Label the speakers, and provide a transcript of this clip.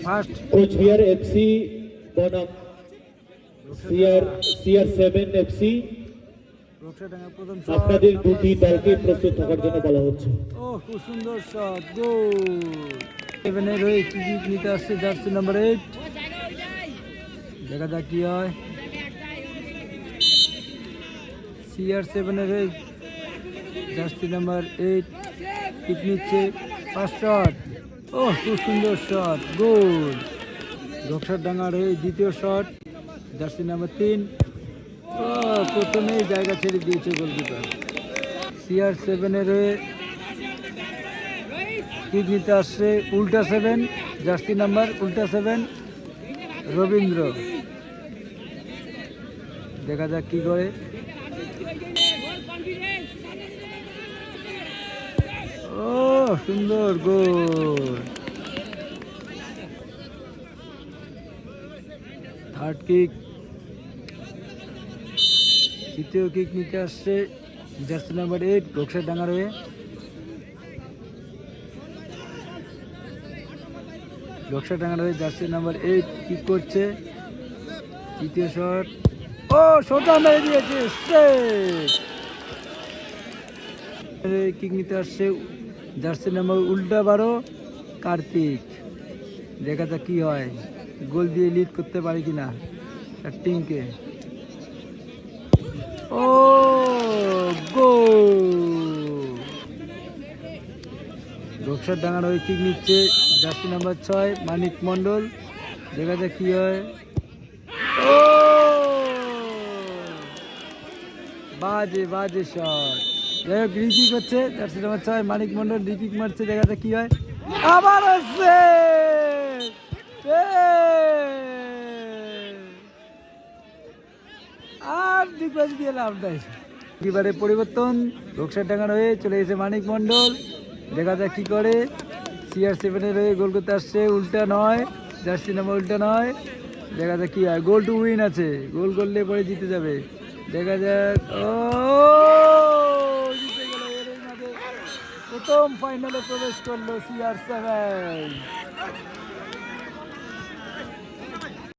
Speaker 1: First
Speaker 2: Cooch Behar FC বনাম CR7 FC.
Speaker 1: রূপসাডাঙ্গা প্রথম
Speaker 2: আপনাদের দুটি দলকে প্রস্তুত থাকার জন্য বলা হচ্ছে।
Speaker 1: ও খুব সুন্দর শট, গোল। 7 এর হয়ে কি নিতে আসছে জার্সি নাম্বার 8। দেখা যাক কি হয়। CR7 এর হয়ে জার্সি নাম্বার 8 কিক নিচ্ছে, ফার্স্ট শট। ও খুব সুন্দর শট, গোল। রূপসাডাঙ্গার হয়ে দ্বিতীয় শট, জার্সি নাম্বার 3। ও প্রথমেই জায়গা ছেড়ে দিয়েছে গোলকিপার। CR7 এর হয়ে কিক নিতে আসছে উল্টা 7, জার্সি নাম্বার উল্টা 7 রবীন্দ্র। দেখা যাক কি করে। ও সুন্দর গোল। থার্ড কিক, তৃতীয় কিক নিতে আসছে জার্সি নাম্বার 8 রূপসাডাঙ্গার হয়ে। রূপসাডাঙ্গার হয়ে জার্সি নাম্বার 8 কিক করছে, তৃতীয় শট। ও সোজা মেরে দিয়েছে, কিক নিতে আসছে জার্সি নাম্বার উল্টা 12 কার্তিক। দেখা যাক কি হয়, গোল দিয়ে লিড করতে পারে কিনা টিমকে। ও গোল। রূপসাডাঙ্গার হয়ে কিক নিচ্ছে জার্সি নাম্বার 6 মানিক মণ্ডল। দেখা যাক কি হয়। ও বাজে বাজে শট। যাই হোক রিকিক হচ্ছে, জার্সি নাম্বার 6 মানিক মণ্ডল রিকিক মারছে। দেখা যাক কি হয়। আবার হচ্ছে, আর ডিগবাজি দিয়ে লাভ নাই। এবারে পরিবর্তন, রূপসাডাঙ্গার হয়ে চলে গেছে মানিক মণ্ডল। দেখা যাক কি করে। CR7 এর হয়ে গোল করতে আসছে উল্টা 9, জার্সি নাম্বার উল্টা 9। দেখা যাক কি হয়, গোল টু উইন আছে, গোল করলে পরে জিতে যাবে। দেখা যাক। ও জিতে গেল, এর মাঝে প্রথম ফাইনালে প্রবেশ করলো CR7।